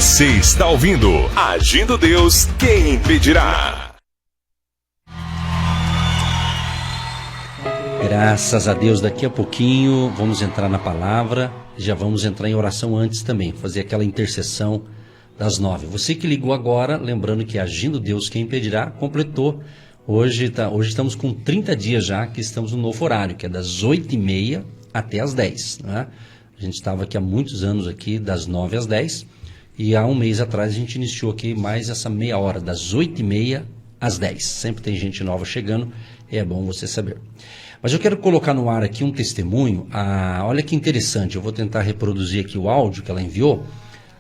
Você está ouvindo Agindo Deus, quem impedirá? Graças a Deus, daqui a pouquinho vamos entrar na palavra, já vamos entrar em oração antes também, fazer aquela intercessão das 9. Você que ligou agora, lembrando que Agindo Deus, quem impedirá, completou. Hoje estamos com 30 dias já que estamos no novo horário, que é das 8h30 até as 10, né? A gente estava aqui há muitos anos aqui, das 9 às 10, e há um mês atrás a gente iniciou aqui mais essa meia hora, das 8h30 às 10. Sempre tem gente nova chegando, e é bom você saber. Mas eu quero colocar no ar aqui um testemunho. Olha que interessante, eu vou tentar reproduzir aqui o áudio que ela enviou.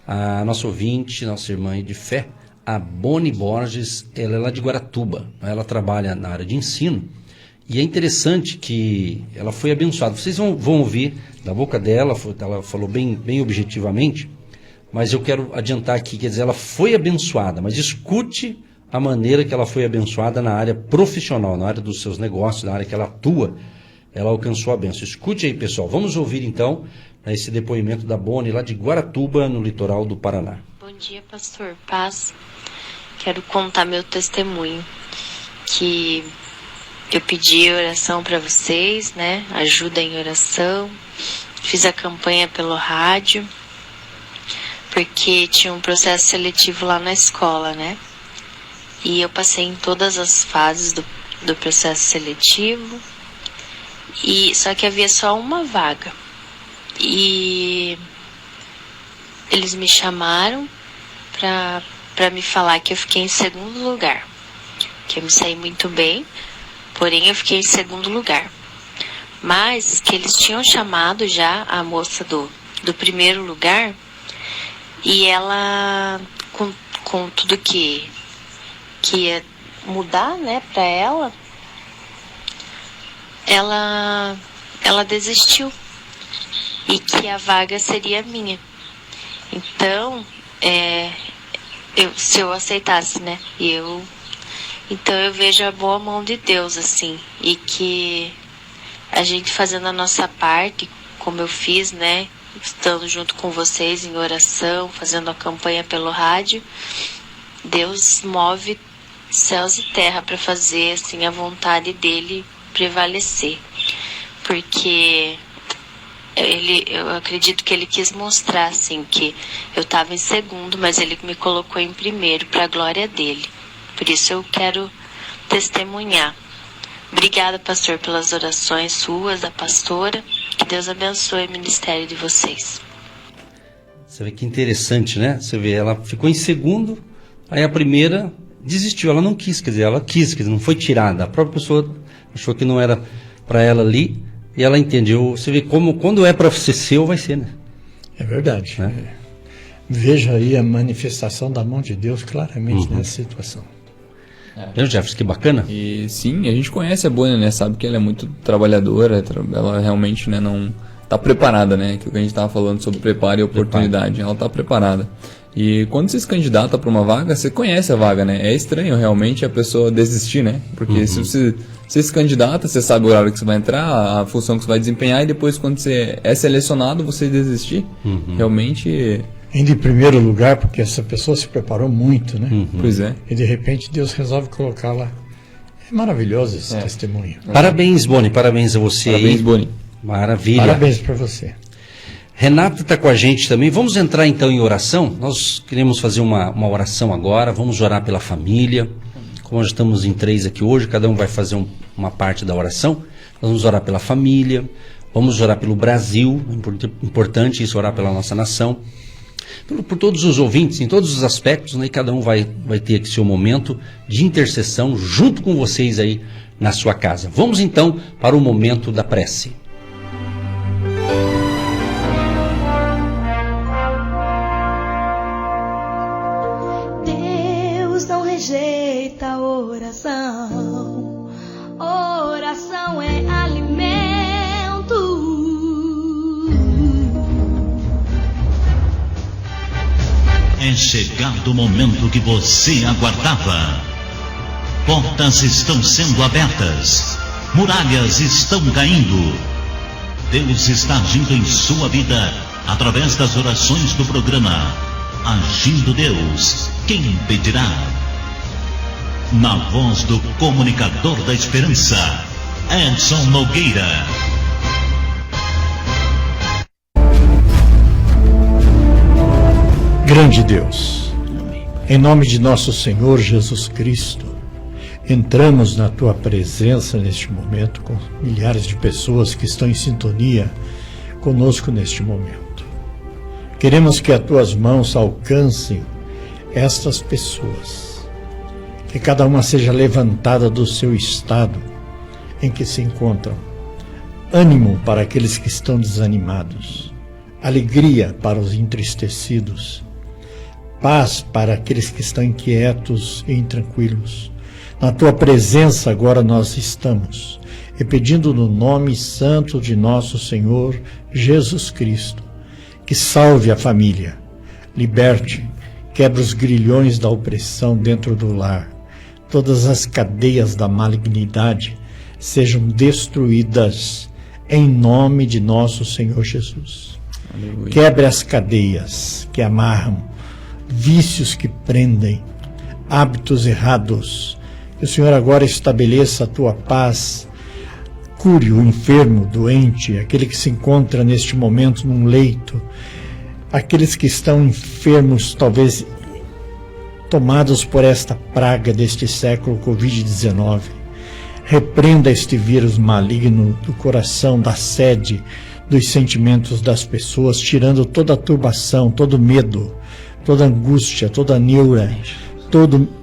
A nossa ouvinte, nossa irmã de fé, a Boni Borges, ela é lá de Guaratuba. Ela trabalha na área de ensino. E é interessante que ela foi abençoada. Vocês vão ouvir da boca dela, ela falou bem objetivamente, mas eu quero adiantar aqui, quer dizer, ela foi abençoada, mas escute a maneira que ela foi abençoada na área profissional, na área dos seus negócios, na área que ela atua, ela alcançou a bênção. Escute aí, pessoal. Vamos ouvir então esse depoimento da Boni, lá de Guaratuba, no litoral do Paraná. Bom dia, pastor. Paz. Quero contar meu testemunho, que eu pedi oração para vocês, né? Ajuda em oração. Fiz a campanha pelo rádio, porque tinha um processo seletivo lá na escola, né? E eu passei em todas as fases do processo seletivo, só que havia só uma vaga. E eles me chamaram para me falar que eu fiquei em segundo lugar, que eu me saí muito bem, porém eu fiquei em segundo lugar. Mas que eles tinham chamado já a moça do primeiro lugar, e ela, com tudo que ia mudar, né, para ela desistiu, e que a vaga seria minha. Então, se eu aceitasse, né, então eu vejo a boa mão de Deus, assim, e que a gente fazendo a nossa parte, como eu fiz, né, estando junto com vocês em oração, fazendo a campanha pelo rádio, Deus move céus e terra para fazer, assim, a vontade dele prevalecer, porque eu acredito que ele quis mostrar, assim, que eu estava em segundo, mas ele me colocou em primeiro para a glória dele. Por isso eu quero testemunhar. Obrigada, pastor, pelas orações suas, da pastora. Que Deus abençoe o ministério de vocês. Você vê que interessante, né? Você vê, ela ficou em segundo, aí a primeira desistiu, ela não quis, quer dizer, não foi tirada. A própria pessoa achou que não era para ela ali, e ela entendeu. Você vê como, quando é para ser seu, vai ser, né? É verdade. Né? Veja aí a manifestação da mão de Deus claramente nessa situação. Jefferson, que bacana. E sim, a gente conhece a Boni, né? Sabe que ela é muito trabalhadora, ela realmente, né, não está preparada, né? Que a gente estava falando sobre preparo e oportunidade, ela está preparada. E quando você se candidata para uma vaga, você conhece a vaga, né? É estranho realmente a pessoa desistir, né? Porque se você se candidata, você sabe o horário que você vai entrar, a função que você vai desempenhar, e depois quando você é selecionado, você desistir, realmente... Indo em primeiro lugar, porque essa pessoa se preparou muito, né? Pois é. E de repente Deus resolve colocá-la. É maravilhoso esse testemunho. Parabéns, Boni, parabéns a você. Parabéns, Boni. Maravilha. Parabéns para você. Renata está com a gente também. Vamos entrar então em oração? Nós queremos fazer uma oração agora. Vamos orar pela família. Como nós estamos em 3 aqui hoje, cada um vai fazer uma parte da oração. Nós vamos orar pela família, vamos orar pelo Brasil. É importante isso, orar pela nossa nação. Por todos os ouvintes, em todos os aspectos, né? E cada um vai ter aqui seu momento de intercessão junto com vocês aí na sua casa. Vamos então para o momento da prece. Deus não rejeita a oração. Oração é alimento. É chegado o momento que você aguardava. Portas estão sendo abertas. Muralhas estão caindo. Deus está agindo em sua vida através das orações do programa Agindo Deus, quem impedirá? Na voz do comunicador da esperança, Edson Nogueira. Grande Deus, em nome de nosso Senhor Jesus Cristo, entramos na Tua presença neste momento com milhares de pessoas que estão em sintonia conosco neste momento. Queremos que as Tuas mãos alcancem estas pessoas, que cada uma seja levantada do seu estado em que se encontram, ânimo para aqueles que estão desanimados, alegria para os entristecidos, paz para aqueles que estão inquietos e intranquilos. Na Tua presença agora nós estamos, e pedindo no nome santo de nosso Senhor Jesus Cristo, que salve a família, liberte, quebre os grilhões da opressão dentro do lar, todas as cadeias da malignidade sejam destruídas em nome de nosso Senhor Jesus. Aleluia. Quebre as cadeias que amarram, vícios que prendem, hábitos errados. Que o Senhor agora estabeleça a Tua paz, cure o enfermo, doente, aquele que se encontra neste momento num leito, aqueles que estão enfermos, talvez tomados por esta praga deste século, Covid-19. Repreenda este vírus maligno do coração, da sede, dos sentimentos das pessoas, tirando toda a turbação, todo medo, toda angústia, toda neura,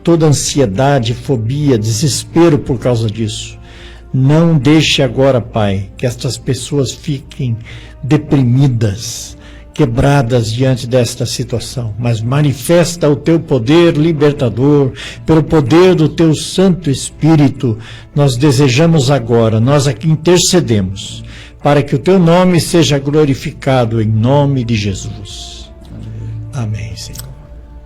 toda ansiedade, fobia, desespero por causa disso. Não deixe agora, Pai, que estas pessoas fiquem deprimidas, quebradas diante desta situação, mas manifesta o Teu poder libertador, pelo poder do Teu Santo Espírito. Nós desejamos agora, nós aqui intercedemos, para que o Teu nome seja glorificado em nome de Jesus. Amém, Senhor.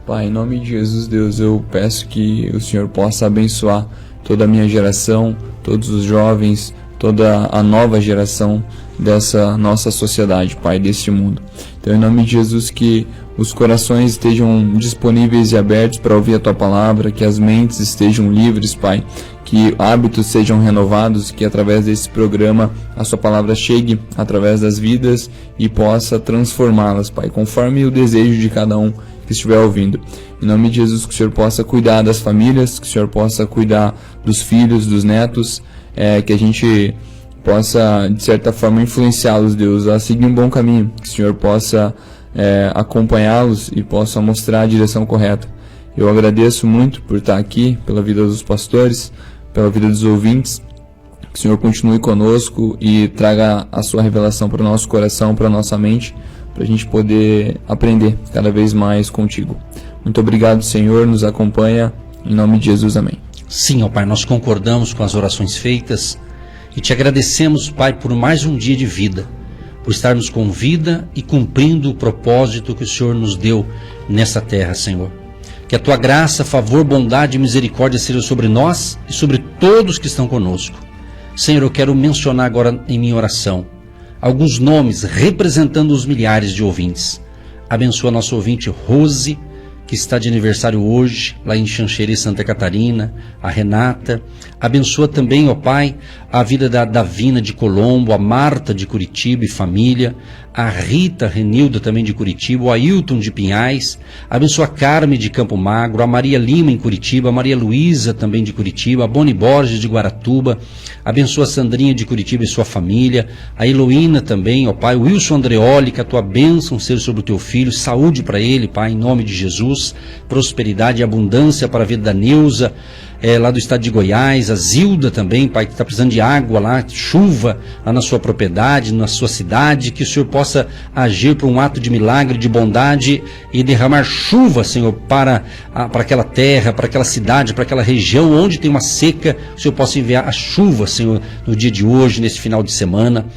Pai, em nome de Jesus, Deus, eu peço que o Senhor possa abençoar toda a minha geração, todos os jovens, toda a nova geração dessa nossa sociedade, Pai, deste mundo. Então, em nome de Jesus, que os corações estejam disponíveis e abertos para ouvir a Tua palavra, que as mentes estejam livres, Pai, que hábitos sejam renovados, que através desse programa a Sua palavra chegue através das vidas e possa transformá-las, Pai, conforme o desejo de cada um que estiver ouvindo. Em nome de Jesus, que o Senhor possa cuidar das famílias, que o Senhor possa cuidar dos filhos, dos netos, que a gente possa, de certa forma, influenciá-los, Deus, a seguir um bom caminho, que o Senhor possa acompanhá-los e possa mostrar a direção correta. Eu agradeço muito por estar aqui, pela vida dos pastores, pela vida dos ouvintes. Que o Senhor continue conosco e traga a Sua revelação para o nosso coração, para a nossa mente, para a gente poder aprender cada vez mais contigo. Muito obrigado, Senhor, nos acompanha, em nome de Jesus, amém. Sim, ó Pai, nós concordamos com as orações feitas e Te agradecemos, Pai, por mais um dia de vida, por estarmos com vida e cumprindo o propósito que o Senhor nos deu nessa terra, Senhor. Que a Tua graça, favor, bondade e misericórdia sejam sobre nós e sobre todos que estão conosco. Senhor, eu quero mencionar agora em minha oração alguns nomes representando os milhares de ouvintes. Abençoa nosso ouvinte Rose, que está de aniversário hoje, lá em Xanxerê, Santa Catarina, a Renata. Abençoa também, ó Pai, a vida da Davina de Colombo, a Marta de Curitiba e família, a Rita Renilda também de Curitiba, o Ailton de Pinhais. Abençoa a Carme de Campo Magro, a Maria Lima em Curitiba, a Maria Luísa também de Curitiba, a Boni Borges de Guaratuba. Abençoa a Sandrinha de Curitiba e sua família, a Heloína também, ó Pai, o Wilson Andreoli, que a Tua bênção seja sobre o Teu filho, saúde para ele, Pai, em nome de Jesus, prosperidade e abundância para a vida da Neuza, lá do estado de Goiás, a Zilda também, Pai, que está precisando de água lá, chuva lá na sua propriedade, na sua cidade, que o Senhor possa agir por um ato de milagre, de bondade e derramar chuva, Senhor, para aquela terra, para aquela cidade, para aquela região onde tem uma seca, o Senhor possa enviar a chuva, Senhor, no dia de hoje, nesse final de semana.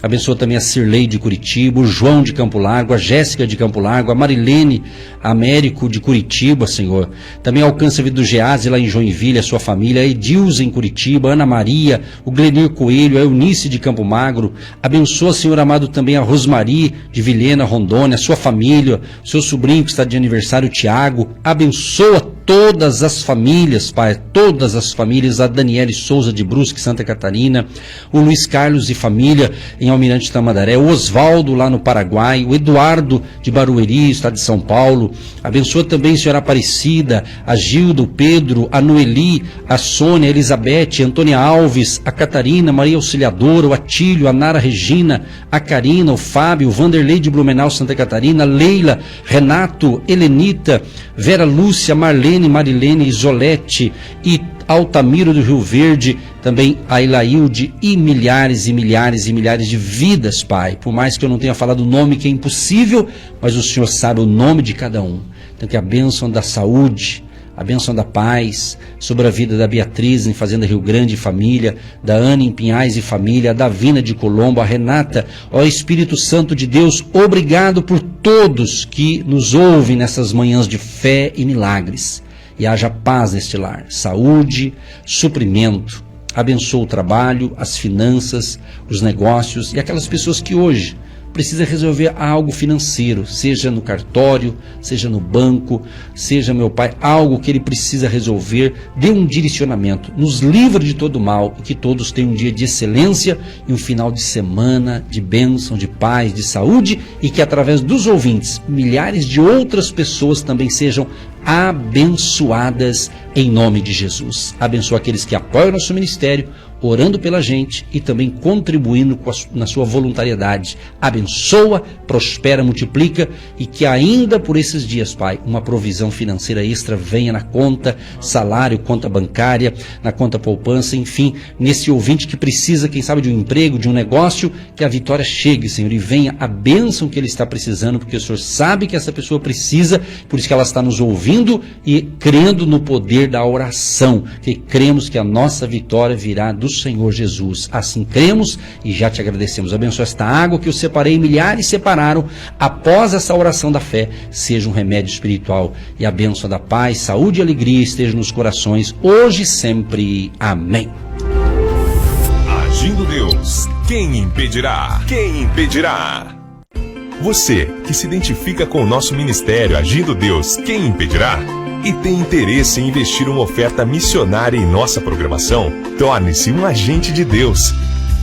Abençoa também a Cirlei de Curitiba, o João de Campo Largo, a Jéssica de Campo Largo, a Marilene Américo de Curitiba, Senhor. Também alcança a vida do Gease lá em Joinville, a sua família, a Edilza em Curitiba, a Ana Maria, o Glenir Coelho, a Eunice de Campo Magro. Abençoa, Senhor amado, também a Rosmari de Vilhena, Rondônia, a sua família, o seu sobrinho que está de aniversário, o Tiago. Abençoa todas as famílias, Pai, todas as famílias, a Daniele Souza de Brusque, Santa Catarina, o Luiz Carlos e família em Almirante Tamandaré, o Osvaldo lá no Paraguai, o Eduardo de Barueri, estado de São Paulo. Abençoa também, Senhora Aparecida, a Gilda, o Pedro, a Noeli, a Sônia, a Elizabeth, a Antônia Alves, a Catarina, Maria Auxiliadora, o Atílio, a Nara Regina, a Karina, o Fábio, o Vanderlei de Blumenau, Santa Catarina, Leila, Renato, Helenita, Vera Lúcia, Marlene, Marilene, Isolete e Altamiro do Rio Verde, também a Ilailde e milhares e milhares e milhares de vidas, Pai. Por mais que eu não tenha falado o nome, que é impossível, mas o Senhor sabe o nome de cada um. Então que a bênção da saúde, a bênção da paz sobre a vida da Beatriz em Fazenda Rio Grande e família, da Ana em Pinhais e família, a Davina de Colombo, a Renata, ó Espírito Santo de Deus, obrigado por todos que nos ouvem nessas manhãs de fé e milagres. E haja paz neste lar, saúde, suprimento. Abençoa o trabalho, as finanças, os negócios e aquelas pessoas que hoje precisam resolver algo financeiro, seja no cartório, seja no banco, seja, meu Pai, algo que ele precisa resolver. Dê um direcionamento, nos livre de todo mal e que todos tenham um dia de excelência e um final de semana de bênção, de paz, de saúde, e que através dos ouvintes, milhares de outras pessoas também sejam abençoadas em nome de Jesus. Abençoa aqueles que apoiam o nosso ministério, orando pela gente e também contribuindo na sua voluntariedade. Abençoa, prospera, multiplica, e que ainda por esses dias, Pai, uma provisão financeira extra venha na conta, salário, conta bancária, na conta poupança, enfim, nesse ouvinte que precisa, quem sabe, de um emprego, de um negócio, que a vitória chegue, Senhor, e venha a bênção que ele está precisando, porque o Senhor sabe que essa pessoa precisa, por isso que ela está nos ouvindo e crendo no poder da oração, que cremos que a nossa vitória virá do Senhor Jesus. Assim cremos e já te agradecemos. Abençoa esta água que eu separei, milhares separaram após essa oração da fé, seja um remédio espiritual, e a bênção da paz, saúde e alegria esteja nos corações hoje e sempre. Amém. Agindo Deus, quem impedirá? Quem impedirá? Você que se identifica com o nosso ministério Agindo Deus, quem impedirá? E tem interesse em investir uma oferta missionária em nossa programação? Torne-se um agente de Deus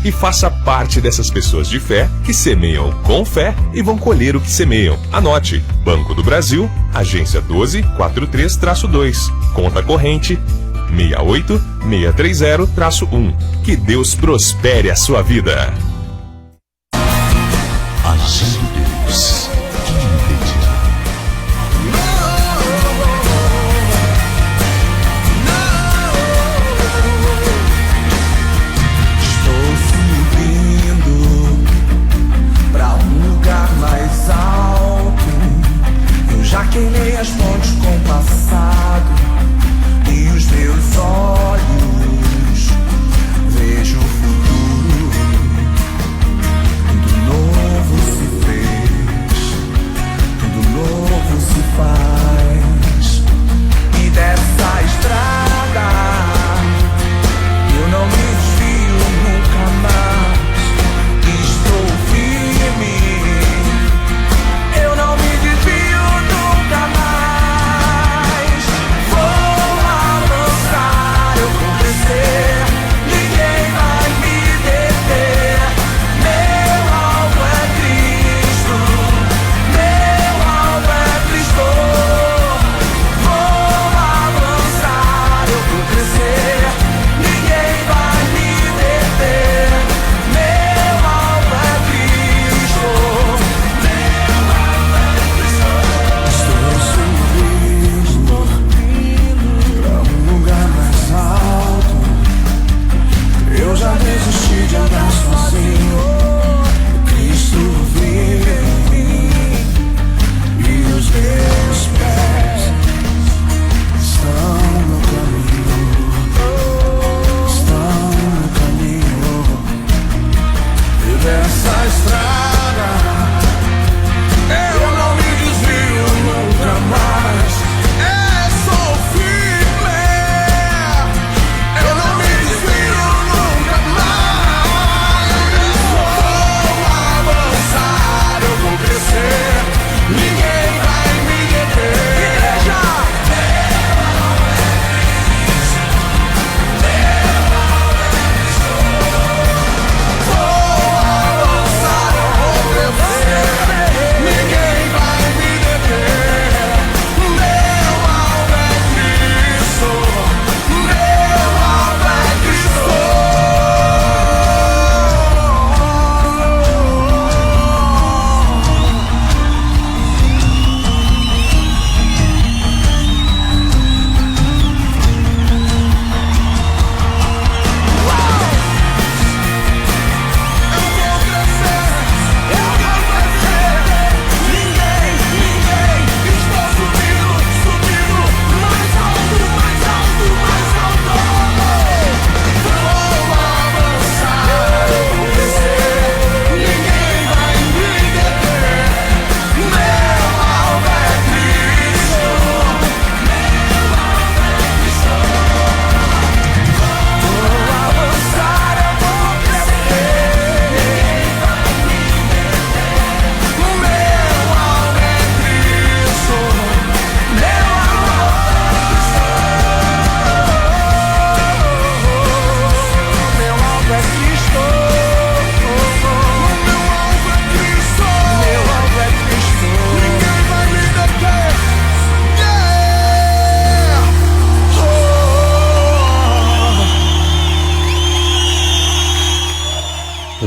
e faça parte dessas pessoas de fé que semeiam com fé e vão colher o que semeiam. Anote: Banco do Brasil, agência 1243-2, conta corrente 68630-1. Que Deus prospere a sua vida. Agindo Deus, quem impedirá? Já queimei as pontes com o passado e os meus olhos vejo o futuro.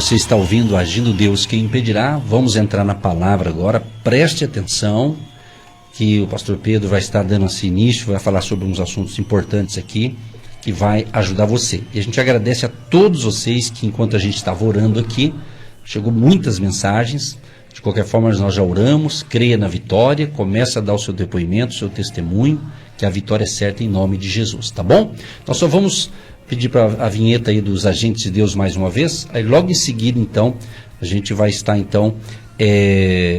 Você está ouvindo Agindo Deus, Quem Impedirá? Vamos entrar na palavra agora. Preste atenção que o pastor Pedro vai estar dando esse início, vai falar sobre uns assuntos importantes aqui, que vai ajudar você. E a gente agradece a todos vocês que, enquanto a gente estava orando aqui, chegou muitas mensagens. De qualquer forma, nós já oramos. Creia na vitória, começa a dar o seu depoimento, o seu testemunho, que a vitória é certa em nome de Jesus, tá bom? Nós só vamos pedir para a vinheta aí dos agentes de Deus mais uma vez. Aí logo em seguida, então, a gente vai estar, então,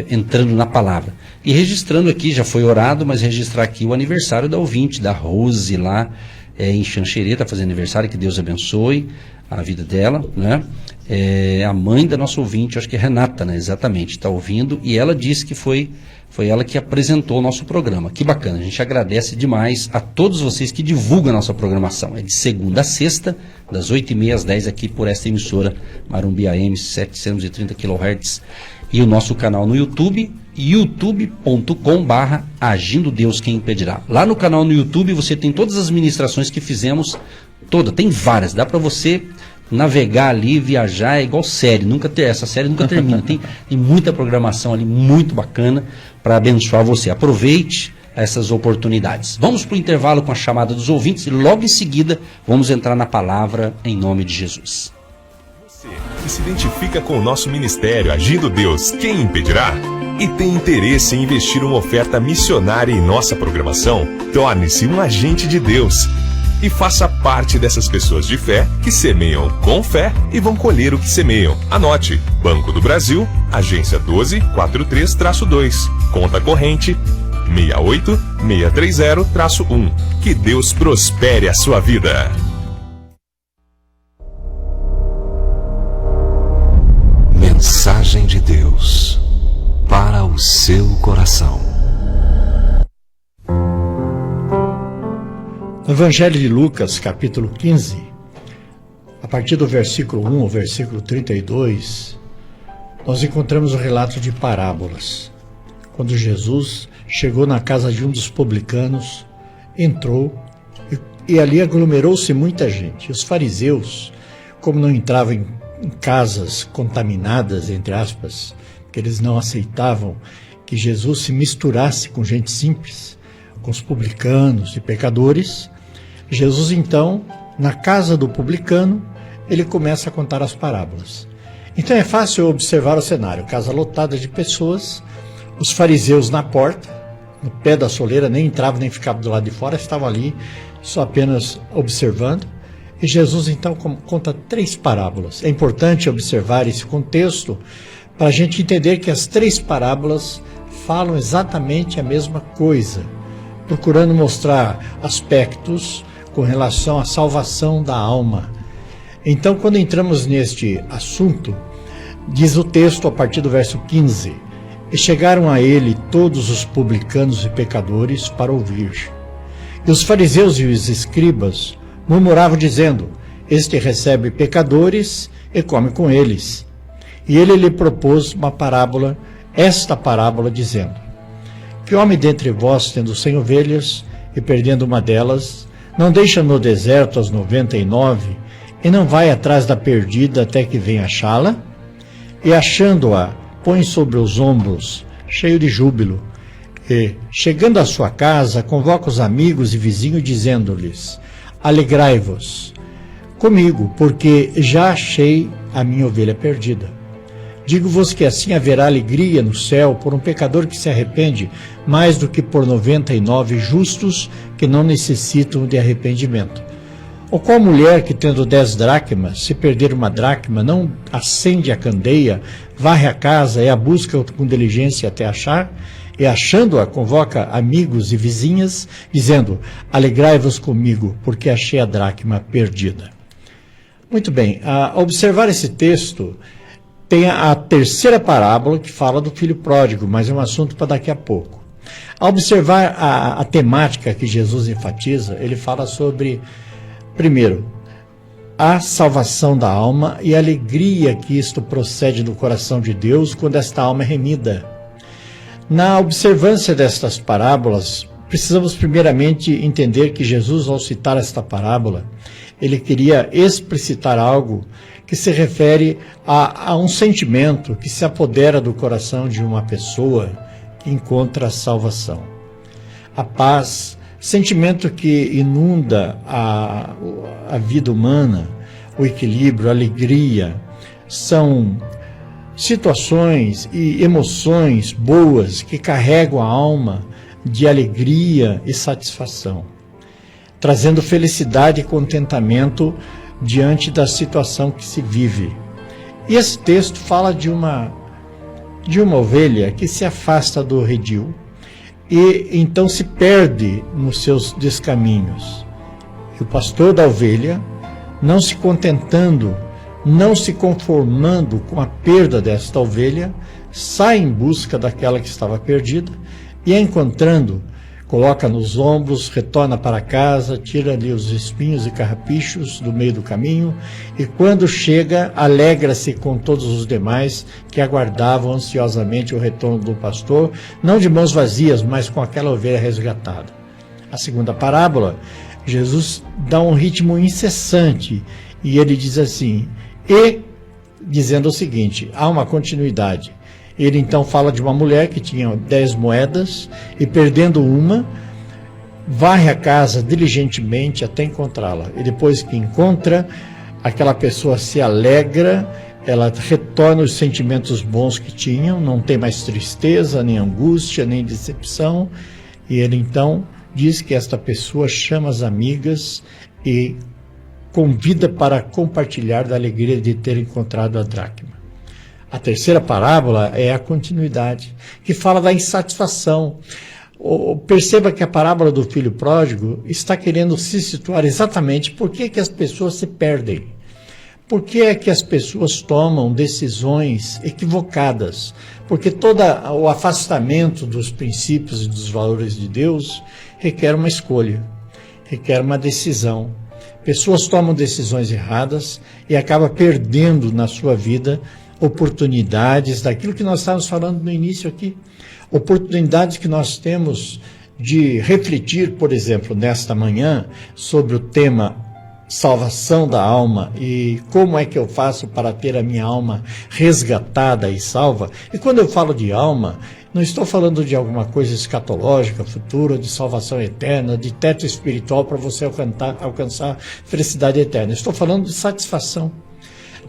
entrando na palavra. E registrando aqui, já foi orado, mas registrar aqui o aniversário da ouvinte, da Rose, lá em Xanxerê, está fazendo aniversário, que Deus abençoe a vida dela, né? A mãe da nossa ouvinte, acho que é Renata, né? Exatamente, está ouvindo, e ela disse que foi ela que apresentou o nosso programa. Que bacana, a gente agradece demais a todos vocês que divulgam a nossa programação. É de segunda a sexta, das 8h30 às 10 aqui por esta emissora, Marumbi AM 730 kHz, e o nosso canal no YouTube, youtube.com/Agindo Deus Quem Impedirá. Lá no canal no YouTube você tem todas as ministrações que fizemos, tem várias, dá para você navegar ali, viajar, é igual série, essa série nunca termina, tem muita programação ali, muito bacana, para abençoar você. Aproveite essas oportunidades. Vamos para o intervalo com a chamada dos ouvintes e logo em seguida vamos entrar na palavra em nome de Jesus. Você que se identifica com o nosso ministério Agindo Deus, Quem Impedirá? E tem interesse em investir uma oferta missionária em nossa programação? Torne-se um agente de Deus e faça parte dessas pessoas de fé que semeiam com fé e vão colher o que semeiam. Anote: Banco do Brasil, agência 1243-2, conta corrente 68630-1. Que Deus prospere a sua vida. Mensagem de Deus para o seu coração. No Evangelho de Lucas, capítulo 15, a partir do versículo 1 ao versículo 32, nós encontramos o relato de parábolas. Quando Jesus chegou na casa de um dos publicanos, entrou e ali aglomerou-se muita gente. Os fariseus, como não entravam em casas contaminadas, entre aspas, que eles não aceitavam que Jesus se misturasse com gente simples, com os publicanos e pecadores, Jesus então, na casa do publicano, ele começa a contar as parábolas. Então é fácil observar o cenário: casa lotada de pessoas, os fariseus na porta, no pé da soleira, nem entravam nem ficavam do lado de fora, estavam ali só apenas observando. E Jesus então conta 3 parábolas. É importante observar esse contexto para a gente entender que as 3 parábolas falam exatamente a mesma coisa, procurando mostrar aspectos com relação à salvação da alma. Então, quando entramos neste assunto, diz o texto a partir do verso 15: E chegaram a ele todos os publicanos e pecadores para ouvir. E os fariseus e os escribas murmuravam dizendo: Este recebe pecadores e come com eles. E ele lhe propôs uma parábola, esta parábola, dizendo: Que homem dentre vós, tendo 100 ovelhas, e perdendo uma delas, não deixa no deserto as 99, e não vai atrás da perdida até que venha achá-la? E achando-a, põe sobre os ombros, cheio de júbilo, e, chegando à sua casa, convoca os amigos e vizinhos, dizendo-lhes: Alegrai-vos comigo, porque já achei a minha ovelha perdida. Digo-vos que assim haverá alegria no céu por um pecador que se arrepende, mais do que por 99 justos que não necessitam de arrependimento. Ou qual mulher que, tendo 10 dracmas, se perder uma dracma, não acende a candeia, varre a casa e a busca com diligência até achar? E achando-a, convoca amigos e vizinhas, dizendo: Alegrai-vos comigo, porque achei a dracma perdida. Muito bem, a observar esse texto, tem a terceira parábola que fala do filho pródigo, mas é um assunto para daqui a pouco. Ao observar a temática que Jesus enfatiza, ele fala sobre, primeiro, a salvação da alma e a alegria que isto procede do coração de Deus quando esta alma é remida. Na observância destas parábolas, precisamos primeiramente entender que Jesus, ao citar esta parábola, ele queria explicitar algo que se refere a um sentimento que se apodera do coração de uma pessoa que encontra a salvação. A paz, sentimento que inunda a vida humana, o equilíbrio, a alegria, são situações e emoções boas que carregam a alma de alegria e satisfação, trazendo felicidade e contentamento diante da situação que se vive. E esse texto fala de uma ovelha que se afasta do redil e então se perde nos seus descaminhos. E o pastor da ovelha, não se contentando, não se conformando com a perda desta ovelha, sai em busca daquela que estava perdida e, a encontrando, coloca nos ombros, retorna para casa, tira ali os espinhos e carrapichos do meio do caminho e, quando chega, alegra-se com todos os demais que aguardavam ansiosamente o retorno do pastor, não de mãos vazias, mas com aquela ovelha resgatada. A segunda parábola, Jesus dá um ritmo incessante e ele diz assim, e dizendo o seguinte, há uma continuidade. Ele então fala de uma mulher que tinha 10 moedas e, perdendo uma, varre a casa diligentemente até encontrá-la. E depois que encontra, aquela pessoa se alegra, ela retorna os sentimentos bons que tinham, não tem mais tristeza, nem angústia, nem decepção. E ele então diz que esta pessoa chama as amigas e convida para compartilhar da alegria de ter encontrado a dracma. A terceira parábola é a continuidade, que fala da insatisfação. Perceba que a parábola do filho pródigo está querendo se situar exatamente por que as pessoas se perdem. Por que é que as pessoas tomam decisões equivocadas? Porque todo o afastamento dos princípios e dos valores de Deus requer uma escolha, requer uma decisão. Pessoas tomam decisões erradas e acabam perdendo na sua vida oportunidades daquilo que nós estávamos falando no início aqui. Oportunidades que nós temos de refletir, por exemplo, nesta manhã, sobre o tema salvação da alma e como é que eu faço para ter a minha alma resgatada e salva. E quando eu falo de alma, não estou falando de alguma coisa escatológica, futura, de salvação eterna, de teto espiritual para você alcançar felicidade eterna. Estou falando de satisfação,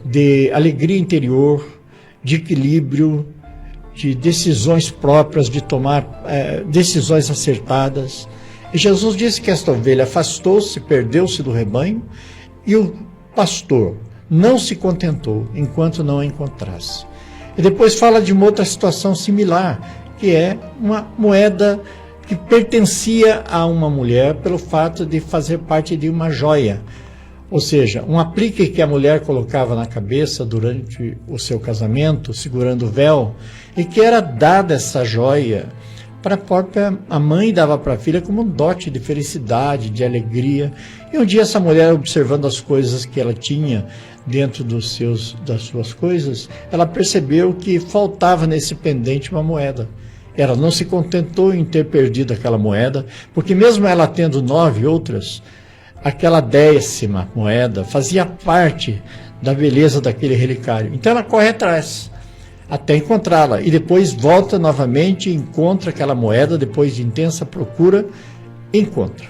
de alegria interior, de equilíbrio, de decisões próprias, de tomar decisões acertadas. E Jesus disse que esta ovelha afastou-se, perdeu-se do rebanho, e o pastor não se contentou enquanto não a encontrasse. E depois fala de uma outra situação similar, que é uma moeda que pertencia a uma mulher pelo fato de fazer parte de uma joia. Ou seja, um aplique que a mulher colocava na cabeça durante o seu casamento, segurando o véu, e que era dada essa joia para a própria a mãe, dava para a filha como um dote de felicidade, de alegria. E um dia essa mulher, observando as coisas que ela tinha dentro das suas coisas, ela percebeu que faltava nesse pendente uma moeda. Ela não se contentou em ter perdido aquela moeda, porque mesmo ela tendo 9 outras, aquela 10ª moeda fazia parte da beleza daquele relicário. Então ela corre atrás até encontrá-la e depois volta novamente e encontra aquela moeda, depois de intensa procura, encontra.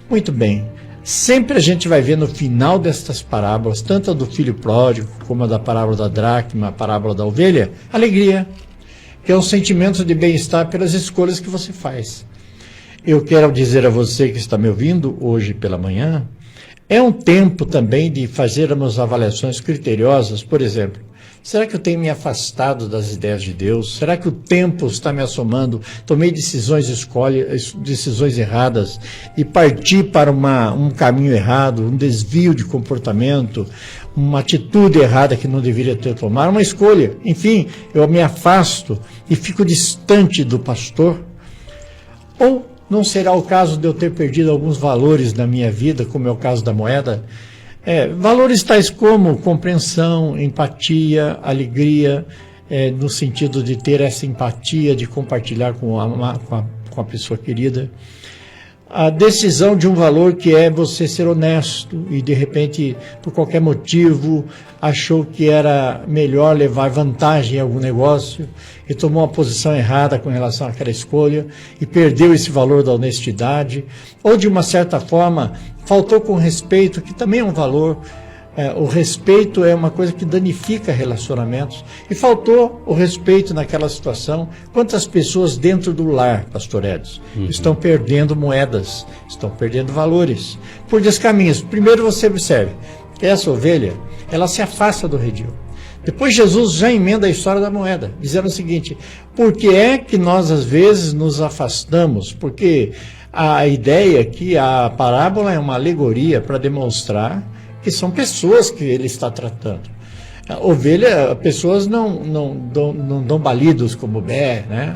Muito bem, sempre a gente vai ver no final destas parábolas, tanto a do filho pródigo como a da parábola da dracma, a parábola da ovelha, alegria, que é um sentimento de bem-estar pelas escolhas que você faz. Eu quero dizer a você que está me ouvindo hoje pela manhã, é um tempo também de fazermos avaliações criteriosas. Por exemplo, será que eu tenho me afastado das ideias de Deus? Será que o tempo está me assomando? Tomei decisões erradas e parti para um caminho errado, um desvio de comportamento, uma atitude errada que não deveria ter tomado, uma escolha. Enfim, eu me afasto e fico distante do pastor? Ou não será o caso de eu ter perdido alguns valores na minha vida, como é o caso da moeda? Valores tais como compreensão, empatia, alegria, no sentido de ter essa empatia, de compartilhar com a pessoa querida. a decisão de um valor que é você ser honesto e de repente, por qualquer motivo, achou que era melhor levar vantagem em algum negócio e tomou uma posição errada com relação àquela escolha e perdeu esse valor da honestidade, ou de uma certa forma faltou com respeito, que também é um valor. O respeito é uma coisa que danifica relacionamentos, e faltou o respeito naquela situação. Quantas pessoas dentro do lar, pastor Edson, estão perdendo moedas, estão perdendo valores por descaminhos? Primeiro você observe, essa ovelha, ela se afasta do redil. Depois Jesus já emenda a história da moeda, dizendo o seguinte: por que é que nós às vezes nos afastamos? Porque a ideia que a parábola é uma alegoria para demonstrar que são pessoas que ele está tratando. A ovelha, pessoas não dão balidos como bé, né?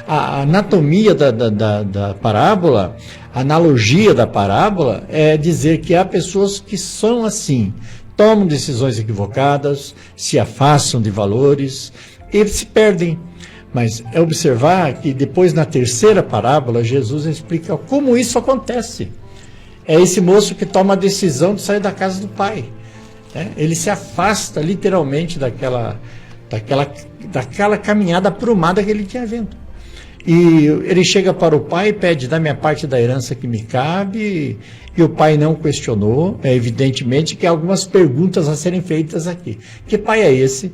A anatomia da parábola, a analogia da parábola é dizer que há pessoas que são assim, tomam decisões equivocadas, se afastam de valores e se perdem. Mas é observar que depois, na terceira parábola, Jesus explica como isso acontece. É esse moço que toma a decisão de sair da casa do pai. Né? Ele se afasta literalmente daquela caminhada aprumada que ele tinha vindo. E ele chega para o pai e pede: dá minha parte da herança que me cabe. E o pai não questionou. É evidentemente que há algumas perguntas a serem feitas aqui. Que pai é esse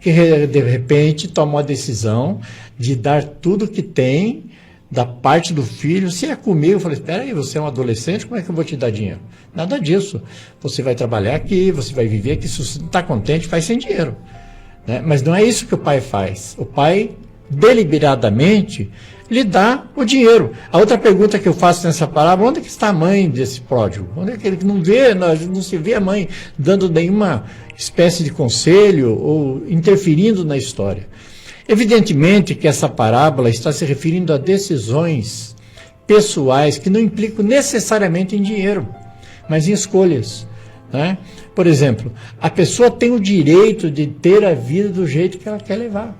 que de repente toma a decisão de dar tudo que tem da parte do filho? Se é comigo, eu falei: espera aí, você é um adolescente, como é que eu vou te dar dinheiro? Nada disso. Você vai trabalhar aqui, você vai viver aqui, se você não está contente, faz sem dinheiro. Né? Mas não é isso que o pai faz. O pai, deliberadamente, lhe dá o dinheiro. A outra pergunta que eu faço nessa parábola: onde é que está a mãe desse pródigo? Onde é que ele não se vê a mãe dando nenhuma espécie de conselho ou interferindo na história? Evidentemente que essa parábola está se referindo a decisões pessoais que não implicam necessariamente em dinheiro, mas em escolhas. Né? Por exemplo, a pessoa tem o direito de ter a vida do jeito que ela quer levar.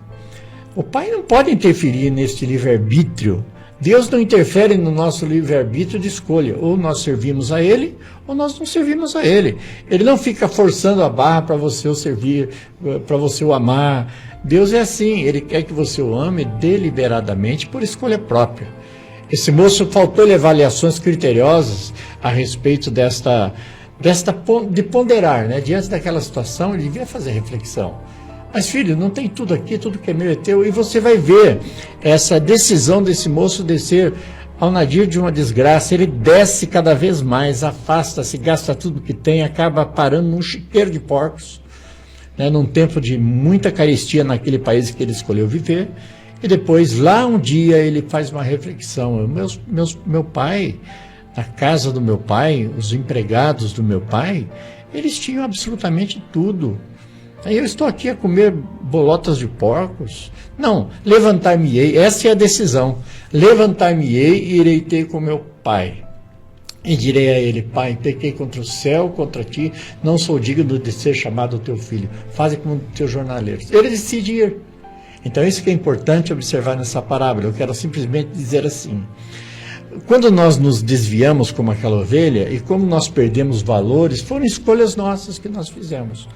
O pai não pode interferir neste livre-arbítrio. Deus não interfere no nosso livre-arbítrio de escolha. Ou nós servimos a Ele, ou nós não servimos a Ele. Ele não fica forçando a barra para você o servir, para você o amar. Deus é assim, Ele quer que você o ame deliberadamente por escolha própria. Esse moço faltou levar avaliações criteriosas a respeito de ponderar, né? Diante daquela situação, ele devia fazer reflexão. Mas filho, não tem tudo aqui, tudo que é meu é teu. E você vai ver essa decisão desse moço descer ao nadir de uma desgraça. Ele desce cada vez mais, afasta-se, gasta tudo que tem, acaba parando num chiqueiro de porcos, né, num tempo de muita carestia naquele país que ele escolheu viver. E depois, lá um dia, ele faz uma reflexão. Meu pai, na casa do meu pai, os empregados do meu pai, eles tinham absolutamente tudo. Aí eu estou aqui a comer bolotas de porcos? Não, levantar-me-ei, essa é a decisão. Levantar-me-ei e irei ter com meu pai. E direi a ele: pai, pequei contra o céu, contra ti, não sou digno de ser chamado teu filho. Faze como teus jornaleiros. Ele decide ir. Então isso que é importante observar nessa parábola. Eu quero simplesmente dizer assim: quando nós nos desviamos como aquela ovelha e como nós perdemos valores, foram escolhas nossas que nós fizemos.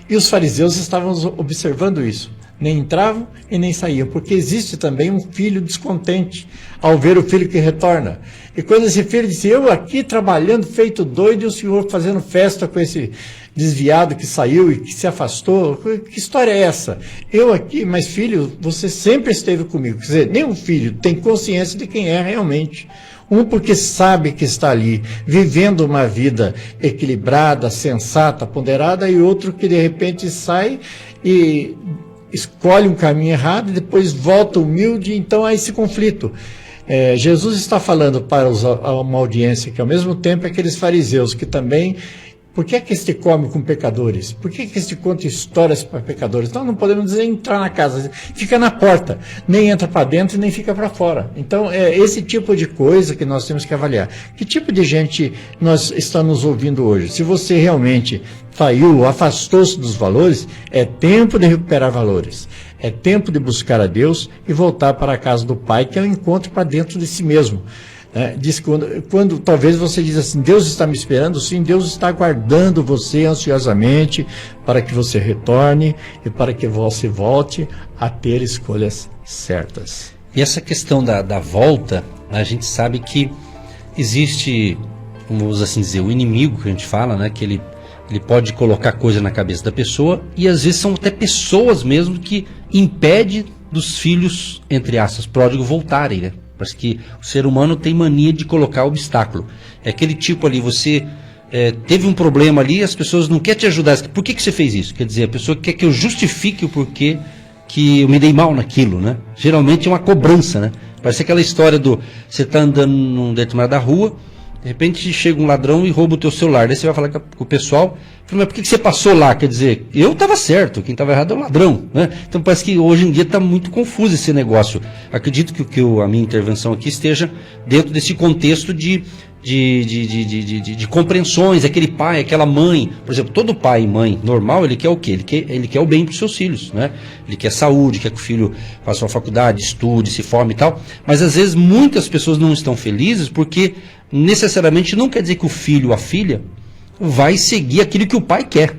E os fariseus estavam observando isso. Nem entravam e nem saíam, porque existe também um filho descontente ao ver o filho que retorna. E quando esse filho disse: eu aqui trabalhando feito doido e o senhor fazendo festa com esse desviado que saiu e que se afastou, que história é essa? Eu aqui, mas filho, você sempre esteve comigo. Quer dizer, nenhum filho tem consciência de quem é realmente. Um porque sabe que está ali, vivendo uma vida equilibrada, sensata, ponderada, e outro que de repente sai e escolhe um caminho errado e depois volta humilde. Então há esse conflito. Jesus está falando para uma audiência que ao mesmo tempo é aqueles fariseus que também... Por que é que este come com pecadores? Por que é que este conta histórias para pecadores? Então não podemos dizer entrar na casa, fica na porta, nem entra para dentro e nem fica para fora. Então é esse tipo de coisa que nós temos que avaliar. Que tipo de gente nós estamos ouvindo hoje? Se você realmente saiu, afastou-se dos valores, é tempo de recuperar valores. É tempo de buscar a Deus e voltar para a casa do Pai, que é um encontro para dentro de si mesmo. Diz que quando talvez você diz assim, Deus está me esperando, sim, Deus está aguardando você ansiosamente para que você retorne e para que você volte a ter escolhas certas. E essa questão da volta, a gente sabe que existe, vamos assim dizer, o inimigo que a gente fala, né, que ele pode colocar coisa na cabeça da pessoa, e às vezes são até pessoas mesmo que impedem dos filhos, entre aspas, pródigos voltarem, né? Parece que o ser humano tem mania de colocar obstáculo. É aquele tipo ali, você teve um problema ali, as pessoas não querem te ajudar. Por que você fez isso? Quer dizer, a pessoa quer que eu justifique o porquê que eu me dei mal naquilo, né? Geralmente é uma cobrança, né? Parece aquela história você está andando numa determinada rua, de repente chega um ladrão e rouba o teu celular. Daí você vai falar com o pessoal, mas por que você passou lá? Quer dizer, eu estava certo, quem estava errado é o ladrão, né? Então parece que hoje em dia está muito confuso esse negócio. Acredito que a minha intervenção aqui esteja dentro desse contexto de compreensões, aquele pai, aquela mãe. Por exemplo, todo pai e mãe normal, ele quer o quê? Ele quer o bem para os seus filhos, né? Ele quer saúde, quer que o filho faça uma faculdade, estude, se forme e tal. Mas às vezes muitas pessoas não estão felizes porque necessariamente não quer dizer que o filho ou a filha vai seguir aquilo que o pai quer.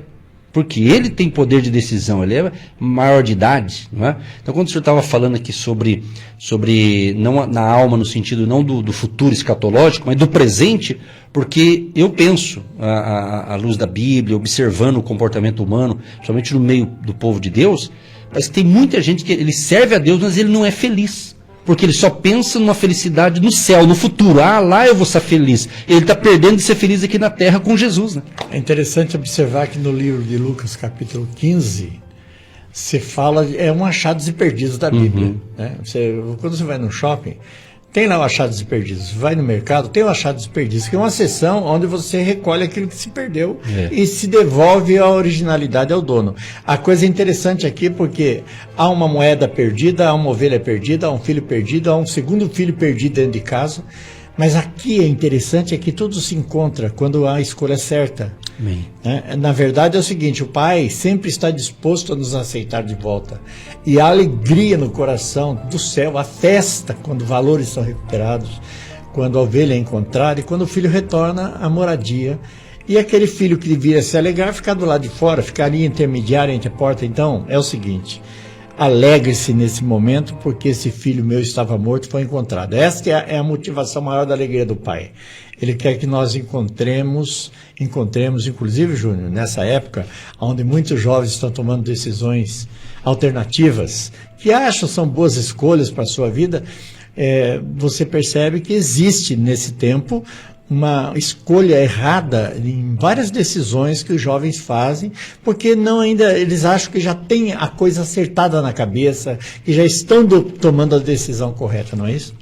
Porque ele tem poder de decisão, ele é maior de idade, não é? Então, quando o senhor estava falando aqui sobre não na alma, no sentido não do futuro escatológico, mas do presente, porque eu penso, à luz da Bíblia, observando o comportamento humano, principalmente no meio do povo de Deus, parece que tem muita gente que ele serve a Deus, mas ele não é feliz. Porque ele só pensa numa felicidade no céu, no futuro. Lá eu vou ser feliz. Ele está perdendo de ser feliz aqui na terra com Jesus, né? É interessante observar que no livro de Lucas, capítulo 15, se fala, é um achados e perdidos da Bíblia. Né? Quando você vai no shopping, tem lá o achados e perdidos. Vai no mercado, tem o achados e perdidos, que é uma seção onde você recolhe aquilo que se perdeu e se devolve a originalidade ao dono. A coisa interessante aqui, porque há uma moeda perdida, há uma ovelha perdida, há um filho perdido, há um segundo filho perdido dentro de casa. Mas aqui é interessante que tudo se encontra quando há a escolha certa. Na verdade é o seguinte, o Pai sempre está disposto a nos aceitar de volta. E a alegria no coração do céu, a festa quando valores são recuperados, quando a ovelha é encontrada e quando o filho retorna à moradia. E aquele filho que devia se alegrar ficar do lado de fora, ficaria intermediário entre a porta. Então é o seguinte, alegre-se nesse momento, porque esse filho meu estava morto e foi encontrado. Esta é a motivação maior da alegria do Pai. Ele quer que nós encontremos, inclusive, Júnior, nessa época, onde muitos jovens estão tomando decisões alternativas, que acham são boas escolhas para a sua vida, você percebe que existe nesse tempo uma escolha errada em várias decisões que os jovens fazem, porque eles acham que já tem a coisa acertada na cabeça, que já estão tomando a decisão correta, não é isso?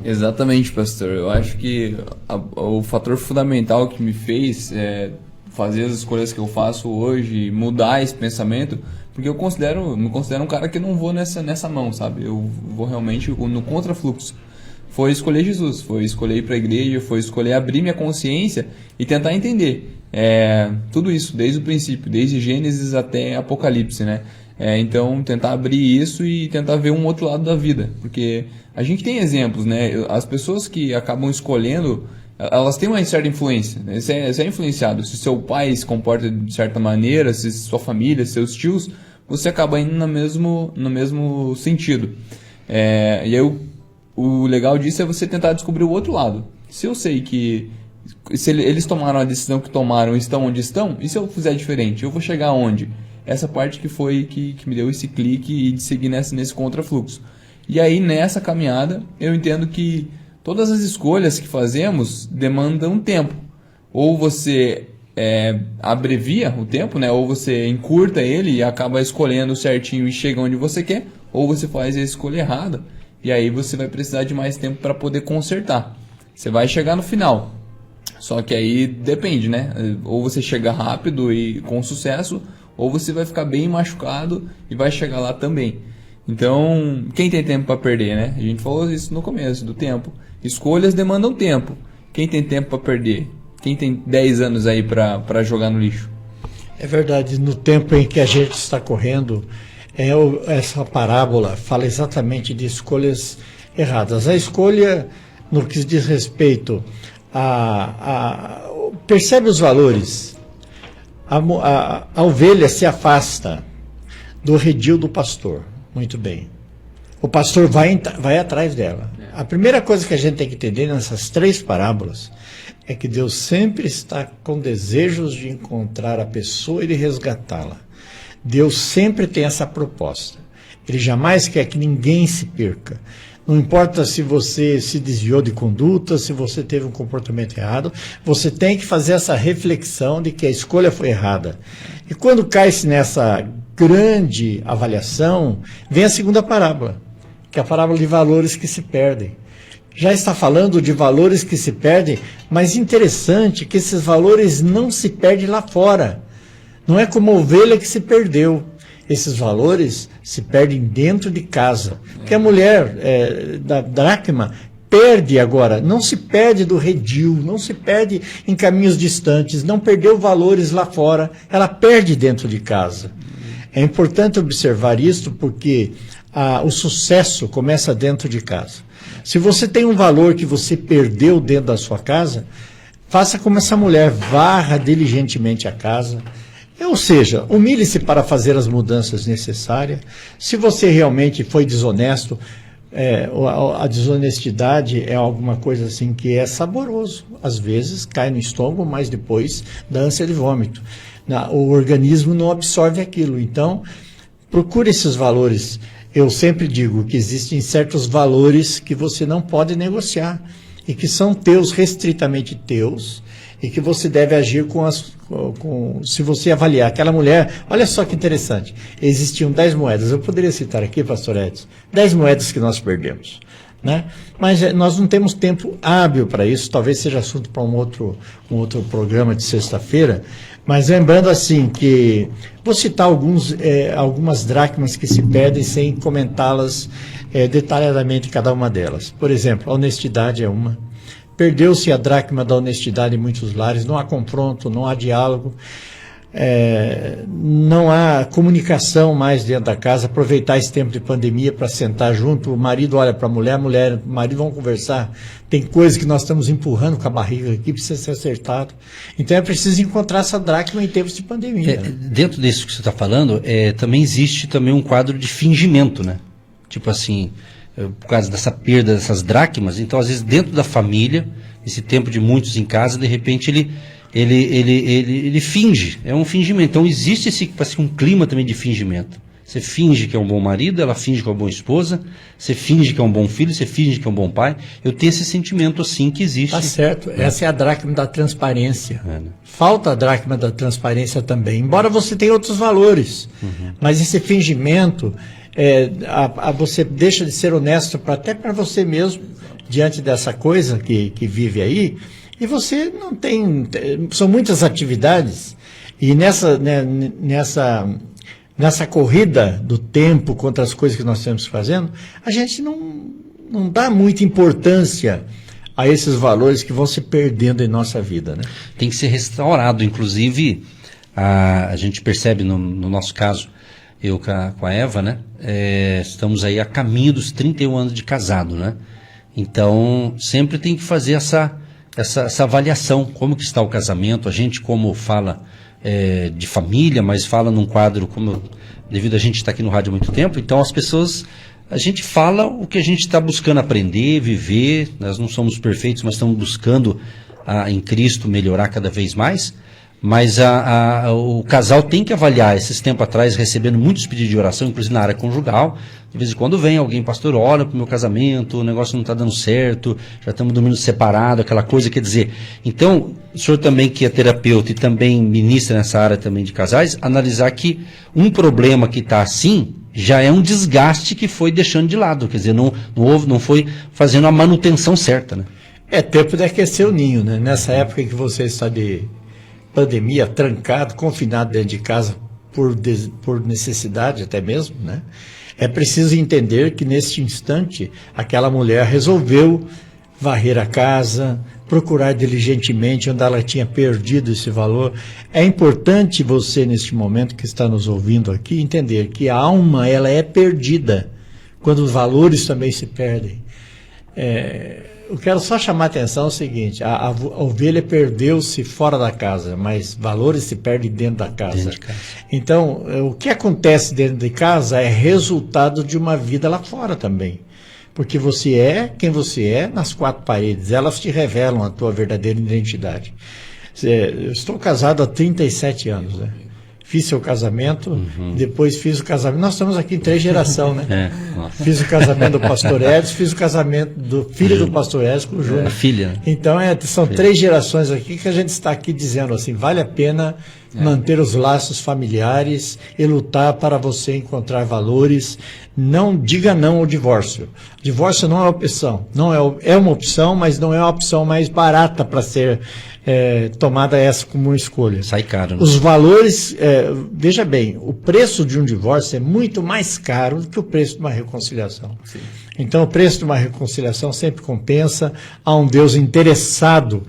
Exatamente, pastor. Eu acho que o fator fundamental que me fez fazer as escolhas que eu faço hoje, mudar esse pensamento, porque me considero um cara que não vou nessa mão, sabe? Eu vou realmente no contrafluxo. Foi escolher Jesus, foi escolher ir para a igreja, foi escolher abrir minha consciência e tentar entender tudo isso, desde o princípio, desde Gênesis até Apocalipse, né? Então, tentar abrir isso e tentar ver um outro lado da vida, porque a gente tem exemplos, né? As pessoas que acabam escolhendo, elas têm uma certa influência, né? Você é influenciado. Se seu pai se comporta de certa maneira, se sua família, seus tios, você acaba indo no mesmo sentido. E aí o legal disso é você tentar descobrir o outro lado. Se eu sei que se eles tomaram a decisão que tomaram e estão onde estão, e se eu fizer diferente, eu vou chegar aonde? Essa parte que foi que me deu esse clique e de seguir nesse contrafluxo. E aí nessa caminhada eu entendo que todas as escolhas que fazemos demandam tempo. Ou você abrevia o tempo, né? Ou você encurta ele e acaba escolhendo certinho e chega onde você quer, ou você faz a escolha errada. E aí você vai precisar de mais tempo para poder consertar. Você vai chegar no final. Só que aí depende, né? Ou você chega rápido e com sucesso, ou você vai ficar bem machucado e vai chegar lá também. Então, quem tem tempo para perder, né? A gente falou isso no começo do tempo. Escolhas demandam tempo. Quem tem tempo para perder? Quem tem 10 anos aí para jogar no lixo? É verdade. No tempo em que a gente está correndo, essa parábola fala exatamente de escolhas erradas. A escolha no que diz respeito percebe os valores. A ovelha se afasta do redil do pastor. Muito bem. O pastor vai atrás dela. A primeira coisa que a gente tem que entender nessas 3 parábolas é que Deus sempre está com desejos de encontrar a pessoa e de resgatá-la. Deus sempre tem essa proposta. Ele jamais quer que ninguém se perca. Não importa se você se desviou de conduta, se você teve um comportamento errado, você tem que fazer essa reflexão de que a escolha foi errada. E quando cai-se nessa grande avaliação, vem a segunda parábola, que é a parábola de valores que se perdem. Já está falando de valores que se perdem, mas interessante que esses valores não se perdem lá fora. Não é como a ovelha que se perdeu. Esses valores se perdem dentro de casa. Porque a mulher da dracma perde agora, não se perde do redil, não se perde em caminhos distantes, não perdeu valores lá fora, ela perde dentro de casa. É importante observar isso porque o sucesso começa dentro de casa. Se você tem um valor que você perdeu dentro da sua casa, faça como essa mulher, varra diligentemente a casa. Ou seja, humilhe-se para fazer as mudanças necessárias. Se você realmente foi desonesto, a desonestidade é alguma coisa assim que é saboroso. Às vezes cai no estômago, mas depois dá ânsia de vômito. O organismo não absorve aquilo. Então, procure esses valores. Eu sempre digo que existem certos valores que você não pode negociar e que são teus, restritamente teus, e que você deve agir se você avaliar aquela mulher. Olha só que interessante, existiam 10 moedas, eu poderia citar aqui, pastor Edson, 10 moedas que nós perdemos, né? Mas nós não temos tempo hábil para isso, talvez seja assunto para um outro programa de sexta-feira, mas lembrando assim que, vou citar algumas dracmas que se perdem sem comentá-las detalhadamente cada uma delas. Por exemplo, a honestidade é uma. Perdeu-se a dracma da honestidade em muitos lares, não há confronto, não há diálogo, não há comunicação mais dentro da casa. Aproveitar esse tempo de pandemia para sentar junto, o marido olha para a mulher, o marido vão conversar. Tem coisas que nós estamos empurrando com a barriga aqui, precisa ser acertado. Então é preciso encontrar essa dracma em tempos de pandemia. Né? Dentro disso que você está falando, também existe também um quadro de fingimento, né? Tipo assim, por causa dessa perda dessas dracmas, então às vezes dentro da família, esse tempo de muitos em casa, de repente ele finge, é um fingimento. Então existe um clima também de fingimento. Você finge que é um bom marido, ela finge que é uma boa esposa, você finge que é um bom filho, você finge que é um bom pai. Eu tenho esse sentimento assim que existe. Tá certo, essa é a dracma da transparência. Né? Falta a dracma da transparência também, embora você tenha outros valores. Mas esse fingimento, você deixa de ser honesto até para você mesmo, diante dessa coisa que vive aí, e você não tem... São muitas atividades, e nessa corrida do tempo contra as coisas que nós estamos fazendo, a gente não dá muita importância a esses valores que vão se perdendo em nossa vida. Né? Tem que ser restaurado, inclusive, a gente percebe no nosso caso, eu com a Eva, né? Estamos aí a caminho dos 31 anos de casado, né? Então, sempre tem que fazer essa avaliação, como que está o casamento. A gente, como fala de família, mas fala num quadro, devido a gente estar aqui no rádio há muito tempo, então as pessoas, a gente fala o que a gente está buscando aprender, viver. Nós não somos perfeitos, mas estamos buscando em Cristo melhorar cada vez mais. Mas o casal tem que avaliar. Esses tempos atrás, recebendo muitos pedidos de oração, inclusive na área conjugal, de vez em quando vem alguém, pastor, olha para o meu casamento, o negócio não está dando certo, já estamos dormindo separado, aquela coisa, quer dizer. Então, o senhor também que é terapeuta e também ministra nessa área também de casais, analisar que um problema que está assim, já é um desgaste que foi deixando de lado, quer dizer, não foi fazendo a manutenção certa, né? É tempo de aquecer o ninho, né? Nessa época em que você está de pandemia, trancado, confinado dentro de casa por necessidade até mesmo, né? É preciso entender que neste instante aquela mulher resolveu varrer a casa, procurar diligentemente onde ela tinha perdido esse valor. É importante você, neste momento que está nos ouvindo aqui, entender que a alma ela é perdida quando os valores também se perdem. Eu quero só chamar a atenção o seguinte, a ovelha perdeu-se fora da casa, mas valores se perdem dentro da casa. Dentro de casa. Então, o que acontece dentro de casa é resultado de uma vida lá fora também. Porque você é quem você é nas quatro paredes, elas te revelam a tua verdadeira identidade. Eu estou casado há 37 anos, né? Fiz seu casamento, depois fiz o casamento. Nós estamos aqui em 3 gerações, né? Fiz o casamento do pastor Edson, fiz o casamento do filho do pastor Edson com o Júnior. A filha, né? Então, são 3 gerações aqui que a gente está aqui dizendo assim, vale a pena manter os laços familiares e lutar para você encontrar valores. Não diga não ao divórcio. Divórcio não é opção. Não é uma opção, mas não é a opção mais barata para ser tomada essa como uma escolha. Sai caro, né? Os valores, veja bem, o preço de um divórcio é muito mais caro do que o preço de uma reconciliação. Sim. Então, o preço de uma reconciliação sempre compensa. Há um Deus interessado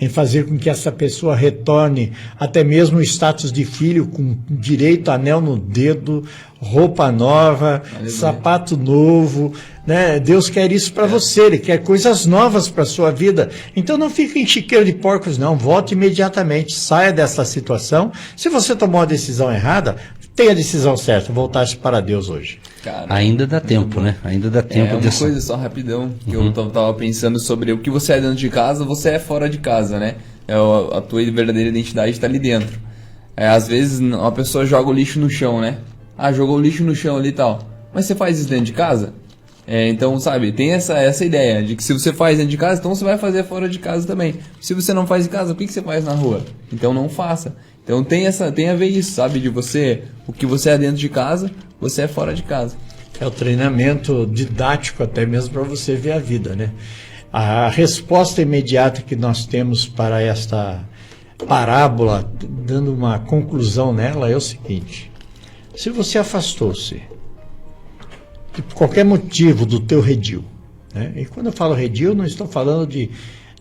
em fazer com que essa pessoa retorne até mesmo o status de filho, com direito a anel no dedo, roupa nova, sapato novo, né? Deus quer isso para você, Ele quer coisas novas para a sua vida. Então não fique em chiqueiro de porcos, não. Volte imediatamente, saia dessa situação. Se você tomou a decisão errada, tenha a decisão certa, voltar-se para Deus hoje. Cara, ainda dá tempo, né? Ainda dá tempo. Uma coisa só rapidão, que eu tava pensando sobre o que você é dentro de casa, você é fora de casa, né? A tua verdadeira identidade está ali dentro. Às vezes uma pessoa joga o lixo no chão, né? Jogou o lixo no chão ali e tal. Mas você faz isso dentro de casa? Então, sabe, tem essa ideia de que se você faz dentro de casa, então você vai fazer fora de casa também. Se você não faz em casa, por que você faz na rua? Então não faça. Então tem a ver isso, sabe? De você, o que você é dentro de casa, você é fora de casa. É o treinamento didático até mesmo para você ver a vida, né? A resposta imediata que nós temos para esta parábola, dando uma conclusão nela, é o seguinte: se você afastou-se por qualquer motivo do teu redil, né? E quando eu falo redil, não estou falando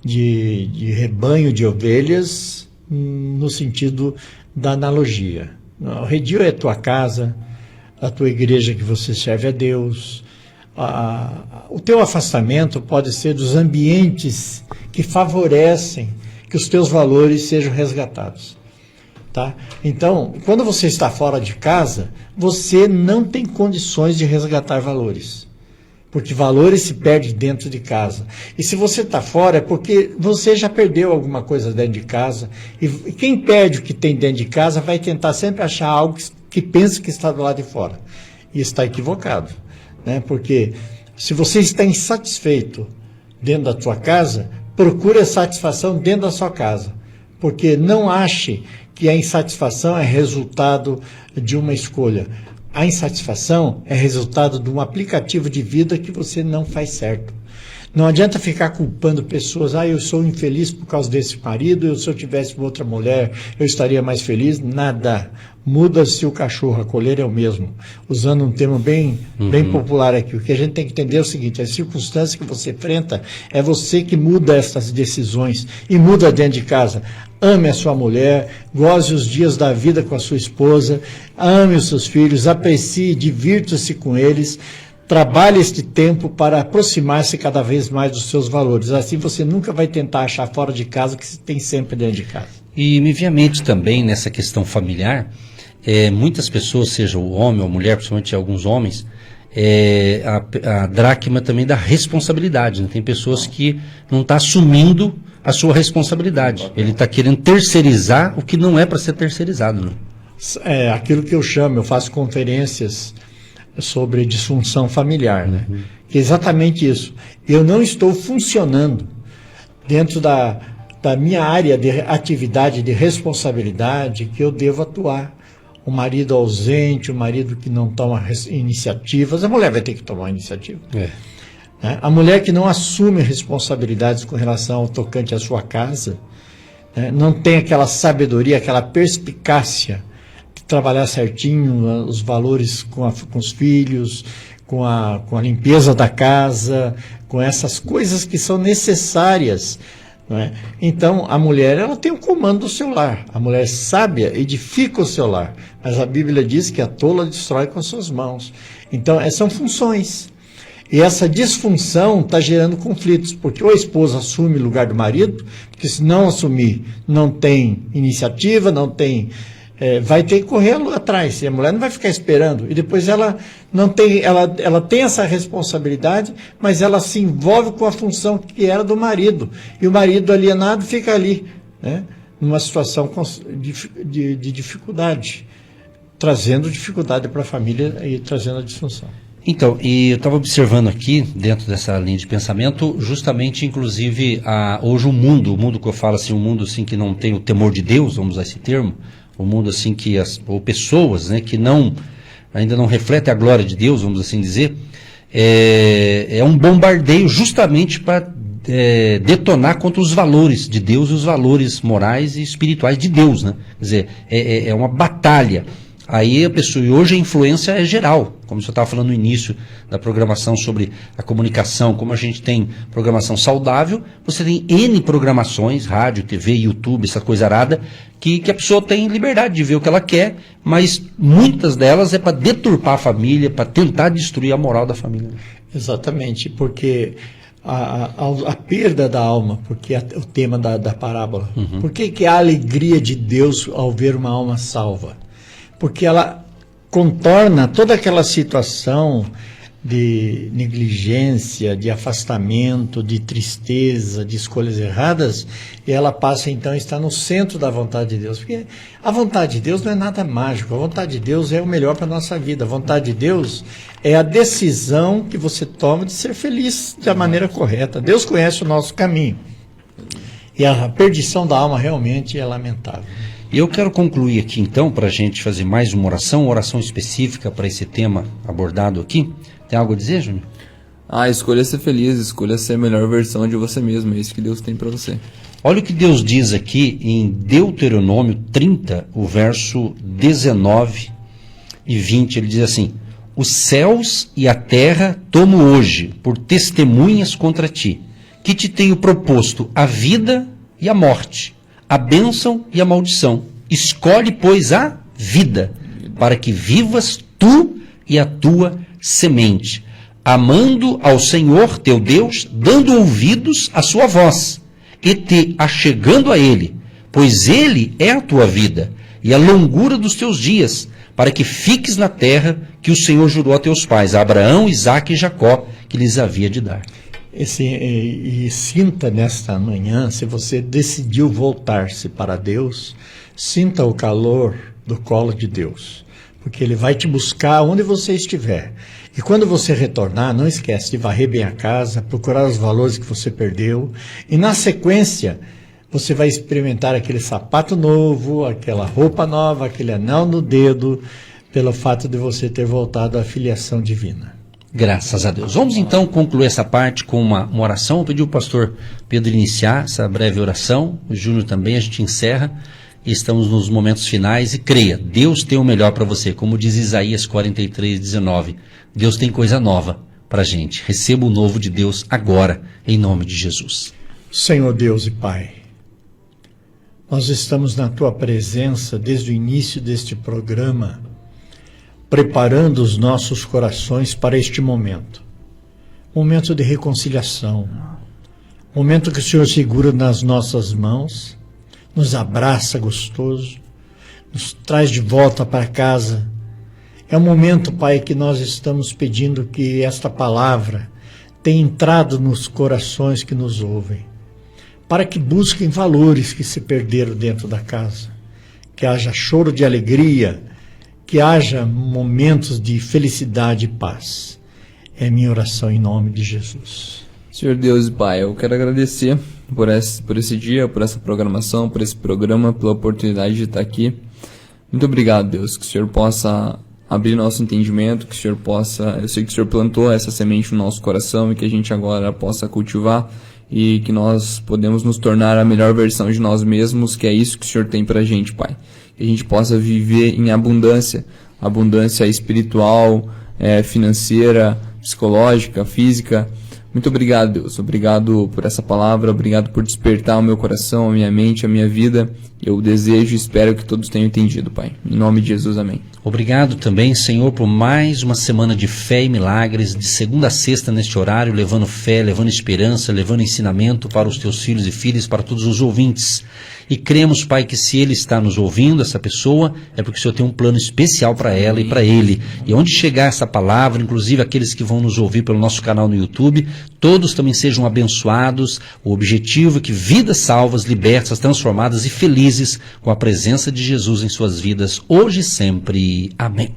de rebanho de ovelhas no sentido da analogia. O redil é a tua casa, a tua igreja que você serve a Deus. O teu afastamento pode ser dos ambientes que favorecem que os teus valores sejam resgatados. Tá? Então, quando você está fora de casa, você não tem condições de resgatar valores. Porque valores se perdem dentro de casa. E se você está fora é porque você já perdeu alguma coisa dentro de casa. E quem perde o que tem dentro de casa vai tentar sempre achar algo que pensa que está do lado de fora. E está equivocado. Né? Porque se você está insatisfeito dentro da tua casa, procure a satisfação dentro da sua casa. Porque não ache que a insatisfação é resultado de uma escolha. A insatisfação é resultado de um aplicativo de vida que você não faz certo. Não adianta ficar culpando pessoas, eu sou infeliz por causa desse marido, se eu tivesse outra mulher, eu estaria mais feliz. Nada. Muda-se o cachorro, a coleira é o mesmo. Usando um termo bem popular aqui. O que a gente tem que entender é o seguinte: as circunstâncias que você enfrenta, é você que muda essas decisões e muda dentro de casa. Ame a sua mulher, goze os dias da vida com a sua esposa, ame os seus filhos, aprecie, divirta-se com eles. Trabalhe este tempo para aproximar-se cada vez mais dos seus valores. Assim você nunca vai tentar achar fora de casa o que se tem sempre dentro de casa. E me vem à mente também, nessa questão familiar, muitas pessoas, seja o homem ou a mulher, principalmente alguns homens, a dracma também da responsabilidade. Né? Tem pessoas que não estão assumindo a sua responsabilidade. Ele está querendo terceirizar o que não é para ser terceirizado. Né? É aquilo que eu faço conferências sobre disfunção familiar, né? Que é exatamente isso. Eu não estou funcionando dentro da minha área de atividade, de responsabilidade que eu devo atuar. O marido ausente, o marido que não toma iniciativas, a mulher vai ter que tomar iniciativa. Né? A mulher que não assume responsabilidades com relação ao tocante à sua casa, né? Não tem aquela sabedoria, aquela perspicácia trabalhar certinho os valores com os filhos, com a limpeza da casa, com essas coisas que são necessárias. Não é? Então, a mulher ela tem o comando do seu lar. A mulher sábia edifica o seu lar. Mas a Bíblia diz que a tola destrói com as suas mãos. Então, são funções. E essa disfunção está gerando conflitos, porque ou a esposa assume o lugar do marido, porque se não assumir, não tem iniciativa, não tem... vai ter que correr atrás, e a mulher não vai ficar esperando. E depois ela não tem, ela tem essa responsabilidade, mas ela se envolve com a função que era do marido. E o marido alienado fica ali, né, numa situação de dificuldade, trazendo dificuldade para a família e trazendo a disfunção. Então, e eu estava observando aqui, dentro dessa linha de pensamento, justamente, inclusive, hoje o mundo que eu falo assim, um mundo assim, que não tem o temor de Deus, vamos usar esse termo, um mundo assim ou pessoas, né, que ainda não refletem a glória de Deus, vamos assim dizer, é um bombardeio justamente para detonar contra os valores de Deus e os valores morais e espirituais de Deus, né? Quer dizer, é uma batalha. Aí a pessoa, e hoje a influência é geral, como você estava falando no início da programação sobre a comunicação, como a gente tem programação saudável, você tem N programações, rádio, TV, YouTube, essa coisa arada, que a pessoa tem liberdade de ver o que ela quer, mas muitas delas é para deturpar a família, para tentar destruir a moral da família. Exatamente, porque a perda da alma, porque é o tema da parábola. Uhum. Por que há alegria de Deus ao ver uma alma salva? Porque ela contorna toda aquela situação de negligência, de afastamento, de tristeza, de escolhas erradas, e ela passa então a estar no centro da vontade de Deus. Porque a vontade de Deus não é nada mágico, a vontade de Deus é o melhor para a nossa vida. A vontade de Deus é a decisão que você toma de ser feliz da maneira correta. Deus conhece o nosso caminho. E a perdição da alma realmente é lamentável. E eu quero concluir aqui então, para a gente fazer mais uma oração específica para esse tema abordado aqui. Tem algo a dizer, Júnior? Escolha ser feliz, escolha ser a melhor versão de você mesmo, é isso que Deus tem para você. Olha o que Deus diz aqui em Deuteronômio 30, o verso 19 e 20, ele diz assim: os céus e a terra tomo hoje por testemunhas contra ti, que te tenho proposto a vida e a morte, a bênção e a maldição. Escolhe, pois, a vida, para que vivas tu e a tua semente, amando ao Senhor teu Deus, dando ouvidos à sua voz, e te achegando a Ele, pois Ele é a tua vida, e a longura dos teus dias, para que fiques na terra que o Senhor jurou a teus pais, a Abraão, Isaque e Jacó, que lhes havia de dar. E sinta nesta manhã, se você decidiu voltar-se para Deus, sinta o calor do colo de Deus, porque Ele vai te buscar onde você estiver. E quando você retornar, não esquece de varrer bem a casa, procurar os valores que você perdeu, e na sequência você vai experimentar aquele sapato novo, aquela roupa nova, aquele anel no dedo, pelo fato de você ter voltado à filiação divina. Graças a Deus. Vamos então concluir essa parte com uma oração. Eu pedi ao pastor Pedro iniciar essa breve oração, o Júnior também, a gente encerra, e estamos nos momentos finais, e creia, Deus tem o melhor para você, como diz Isaías 43:19, Deus tem coisa nova para a gente. Receba o novo de Deus agora, em nome de Jesus. Senhor Deus e Pai, nós estamos na Tua presença desde o início deste programa, preparando os nossos corações para este momento de reconciliação, momento que o Senhor segura nas nossas mãos, nos abraça gostoso, nos traz de volta para casa. É um momento, Pai, que nós estamos pedindo que esta palavra tenha entrado nos corações que nos ouvem, para que busquem valores que se perderam dentro da casa, que haja choro de alegria, que haja momentos de felicidade e paz. É minha oração em nome de Jesus. Senhor Deus e Pai, eu quero agradecer por esse dia, por essa programação, por esse programa, pela oportunidade de estar aqui. Muito obrigado, Deus, que o Senhor possa abrir nosso entendimento, que o Senhor possa... Eu sei que o Senhor plantou essa semente no nosso coração e que a gente agora possa cultivar e que nós podemos nos tornar a melhor versão de nós mesmos, que é isso que o Senhor tem pra gente, Pai. Que a gente possa viver em abundância espiritual, financeira, psicológica, física, Muito obrigado, Deus. Obrigado por essa palavra, obrigado por despertar o meu coração, a minha mente, a minha vida. Eu desejo e espero que todos tenham entendido, Pai. Em nome de Jesus, amém. Obrigado também, Senhor, por mais uma semana de fé e milagres, de segunda a sexta neste horário, levando fé, levando esperança, levando ensinamento para os teus filhos e filhas, para todos os ouvintes. E cremos, Pai, que se Ele está nos ouvindo, essa pessoa, é porque o Senhor tem um plano especial para ela e para ele. E onde chegar essa palavra, inclusive aqueles que vão nos ouvir pelo nosso canal no YouTube, todos também sejam abençoados. O objetivo é que vidas salvas, libertas, transformadas e felizes com a presença de Jesus em suas vidas, hoje e sempre. Amém.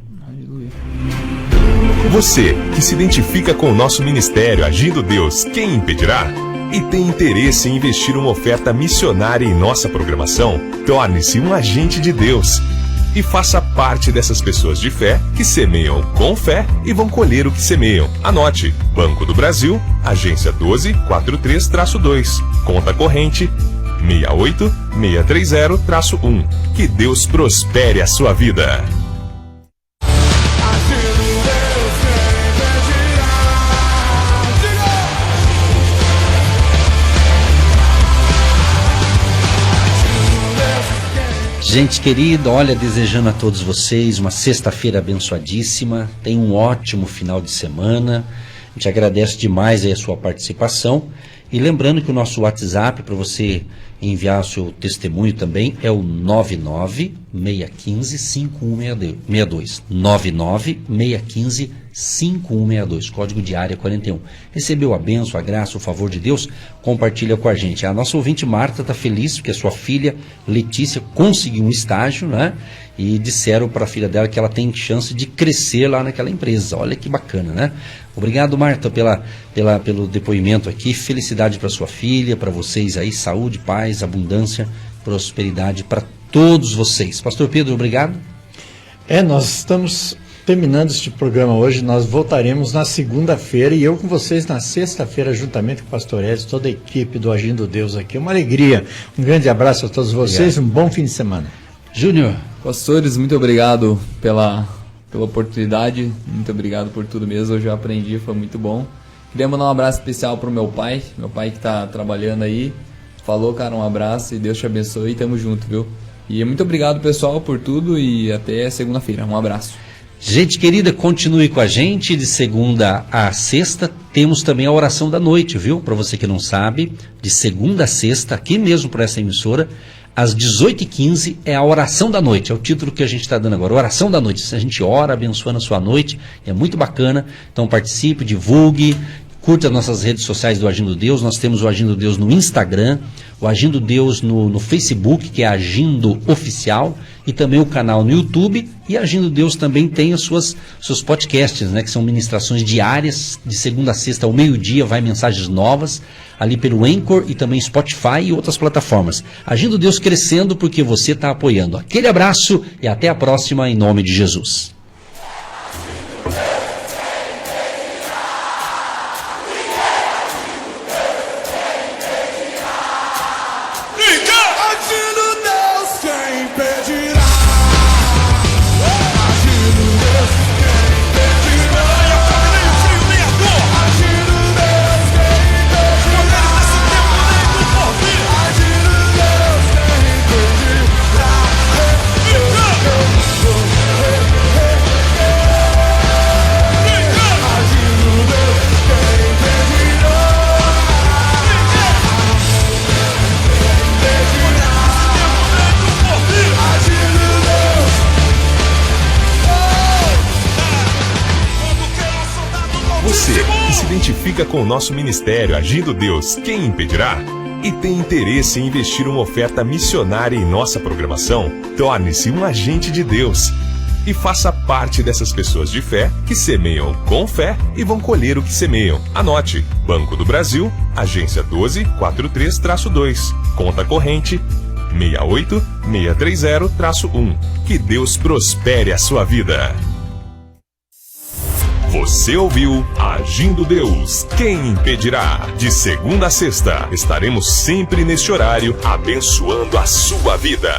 Você que se identifica com o nosso ministério Agindo Deus, quem impedirá? E tem interesse em investir uma oferta missionária em nossa programação? Torne-se um agente de Deus e faça parte dessas pessoas de fé que semeiam com fé e vão colher o que semeiam. Anote: Banco do Brasil, agência 1243-2, conta corrente 68630-1. Que Deus prospere a sua vida. Gente querida, olha, desejando a todos vocês uma sexta-feira abençoadíssima, tenham um ótimo final de semana, a gente agradece demais aí a sua participação, e lembrando que o nosso WhatsApp para você enviar o seu testemunho também é o 99615-5162, 99615-5162, código de área 41. Recebeu a bênção, a graça, o favor de Deus? Compartilha com a gente. A nossa ouvinte Marta está feliz porque a sua filha Letícia conseguiu um estágio, né? E disseram para a filha dela que ela tem chance de crescer lá naquela empresa. Olha que bacana, né? Obrigado, Marta, pelo depoimento aqui. Felicidade para sua filha, para vocês aí, saúde, paz, abundância, prosperidade para todos vocês. Pastor Pedro, obrigado. Nós estamos terminando este programa hoje, nós voltaremos na segunda-feira e eu com vocês na sexta-feira, juntamente com o Pastor Edson, toda a equipe do Agindo Deus aqui. Uma alegria, um grande abraço a todos vocês, um bom fim de semana. Júnior. Pastores, muito obrigado pela oportunidade, muito obrigado por tudo mesmo, eu já aprendi, foi muito bom. Queria mandar um abraço especial pro meu pai que está trabalhando aí. Falou, cara, um abraço e Deus te abençoe e tamo junto, viu? E muito obrigado, pessoal, por tudo e até segunda-feira. Um abraço. Gente querida, continue com a gente de segunda a sexta. Temos também a oração da noite, viu? Para você que não sabe, de segunda a sexta, aqui mesmo por essa emissora, às 18h15 é a oração da noite. É o título que a gente está dando agora, oração da noite. A gente ora abençoando a sua noite, é muito bacana. Então participe, divulgue, curta as nossas redes sociais do Agindo Deus. Nós temos o Agindo Deus no Instagram, o Agindo Deus no Facebook, que é Agindo Oficial, e também o canal no YouTube. E Agindo Deus também tem os seus podcasts, né, que são ministrações diárias, de segunda a sexta ao meio-dia, vai mensagens novas, ali pelo Anchor e também Spotify e outras plataformas. Agindo Deus crescendo porque você está apoiando. Aquele abraço e até a próxima, em nome de Jesus. Você que se identifica com o nosso ministério Agindo Deus, quem impedirá? E tem interesse em investir uma oferta missionária em nossa programação? Torne-se um agente de Deus e faça parte dessas pessoas de fé que semeiam com fé e vão colher o que semeiam. Anote: Banco do Brasil, agência 1243-2, conta corrente 68630-1. Que Deus prospere a sua vida. Você ouviu Agindo Deus, quem impedirá? De segunda a sexta, estaremos sempre neste horário, abençoando a sua vida.